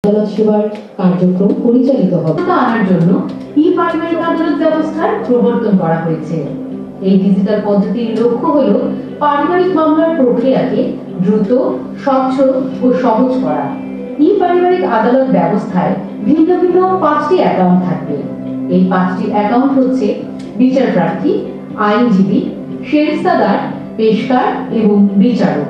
আদালত সেবার কার্যক্রম পরিচালিত হবে তা আনার জন্য ই-পারিবারিক আদালত ব্যবস্থার প্রবর্তন করা হয়েছে। এই ডিজিটাল পদ্ধতির লক্ষ্য হল পারিবারিক মামলার প্রক্রিয়াকে দ্রুত, স্বচ্ছ ও সহজ করা। ই-পারিবারিক আদালত ব্যবস্থায় ভিন্ন ভিন্ন 5টি অ্যাকাউন্ট থাকবে। এই 5টি অ্যাকাউন্ট হচ্ছে বিচার প্রার্থী, আইনজীবী, সেরেস্তাদার, পেশকার এবং বিচারক।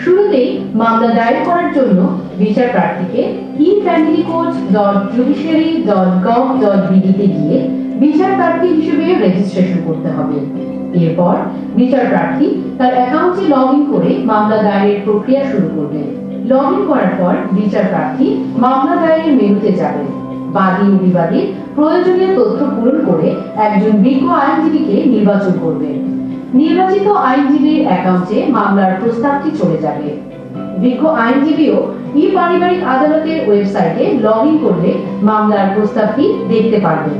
শুরুতেই মামলা দায়ের করার জন্য বিচার প্রার্থীকে efamilycourt.judiciary.gov.bd তে গিয়ে বিচার প্রার্থী হিসেবে রেজিস্ট্রেশন করতে হবে। এরপর বিচার প্রার্থী তার অ্যাকাউন্টে লগইন করে মামলা দায়েরের প্রক্রিয়া শুরু করবেন। লগইন করার পর বিচার প্রার্থী মামলা দায়েরের মেনুতে যাবেন। বাদী ও বিবাদীর প্রয়োজনীয় তথ্য পূরণ করে একজন বিজ্ঞ আইনজীবীকে নির্বাচন করবেন। নির্বাচিত আইনজীবীর অ্যাকাউন্টে মামলার প্রস্তাবটি চলে যাবে। বিজ্ঞ আইনজীবীও ই-পারিবারিক আদালতের ওয়েবসাইটে লগইন করলে মামলার প্রস্তাবটি দেখতে পারবেন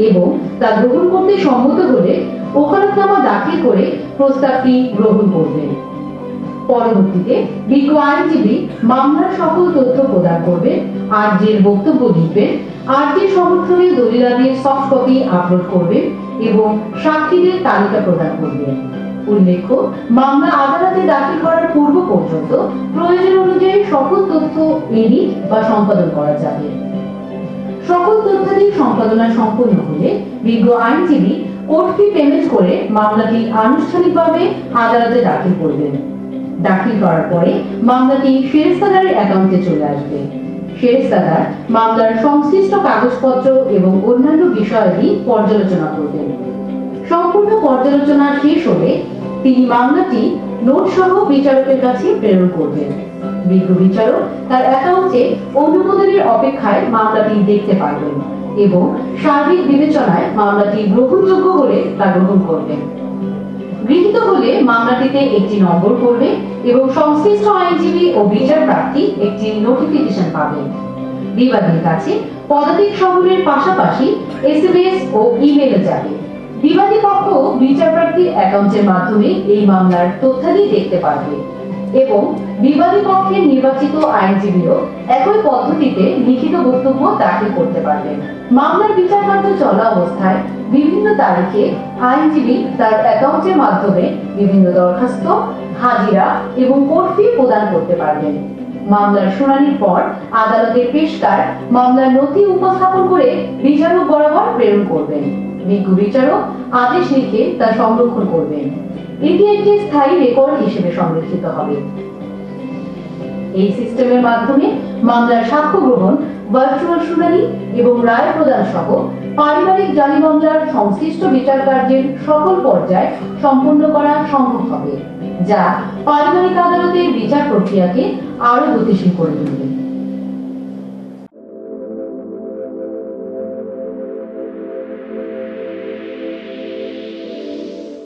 এবং তা গ্রহণ করতে সম্মত হলে ওকালতনামা দাখিল করে প্রস্তাবটি গ্রহণ করবেন। পরবর্তীতে বিজ্ঞ আইনজীবী মামলার সকল তথ্য প্রদান করবেন, আর্জির বক্তব্য লিখবেন, আর্জির সমর্থনে দলিলাদির সফট কপি আপলোড করবেন এবং সাক্ষীদের তালিকা প্রদান করবেন। উল্লেখ্য, মামলা আদালতে দাখিল করার পূর্ব পর্যন্ত প্রয়োজন অনুযায়ী সকল তথ্য এডিট বা সম্পাদন করা যাবে। সকল তথ্যাদি সম্পাদনা সম্পন্ন হলে বিজ্ঞ আইনজীবী কোর্ট ফি পেমেন্ট করে মামলাটি আনুষ্ঠানিকভাবে আদালতে দাখিল করবেন। দাখিল করার পরে মামলাটি সেরেস্তাদারের অ্যাকাউন্টে চলে আসবে। সেরেস্তাদার মামলার সংশ্লিষ্ট কাগজপত্র এবং অন্যান্য বিষয়াদি পর্যালোচনা করবেন। সম্পূর্ণ পর্যালোচনা শেষ হলে তিনি মামলাটি নোট সহ বিচারকের কাছে প্রেরণ করবেন। বিজ্ঞ বিচারক তার অ্যাকাউন্টে অনুমোদনের অপেক্ষায় মামলাটি দেখতে পারবেন এবং সার্বিক বিবেচনায় মামলাটি গ্রহণযোগ্য হলে তা গ্রহণ করবেন। গৃহীত হলে মামলাটিতে একটি নম্বর পড়বে এবং সংশ্লিষ্ট আইনজীবী ও বিচার প্রার্থী একটি নোটিফিকেশন পাবেন। বিবাদীর কাছে পদাতিক সমনের পাশাপাশি এসএমএস ও ইমেইলে যাবে। বিবাদী পক্ষ বিচার প্রার্থীর অ্যাকাউন্টের মাধ্যমে এই মামলার তথ্যাদি দেখতে পারবে এবং বিবাদী পক্ষের নির্বাচিত আইনজীবীও একই পদ্ধতিতে লিখিত বক্তব্য দাখিল করতে পারবেন। মামলার বিচার কার্য চলা অবস্থায় বিভিন্ন তারিখে আইনজীবী তার অ্যাকাউন্টের মাধ্যমে বিভিন্ন দরখাস্ত, হাজিরা এবং কোর্ট ফি প্রদান করতে পারবেন। মামলার শুনানির পর আদালতের পেশকার মামলার নথি উপস্থাপন করে বিচারক বরাবর প্রেরণ করবেন। বিজ্ঞ বিচারক আদেশ লিখে তা সংরক্ষণ করবেন। এটি একটি স্থায়ী রেকর্ড হিসেবে সংরক্ষিত হবে। এই সিস্টেমের মাধ্যমে মামলার সাক্ষ্য গ্রহণ, ভার্চুয়াল শুনানি এবং রায় প্রদান সহ পারিবারিক জালি মামলার সংশ্লিষ্ট বিচার কার্যের সকল পর্যায় সম্পন্ন করা সম্ভব হবে, যা পারিবারিক আদালতের বিচার প্রক্রিয়াকে আরো গতিশীল করে তুলবে।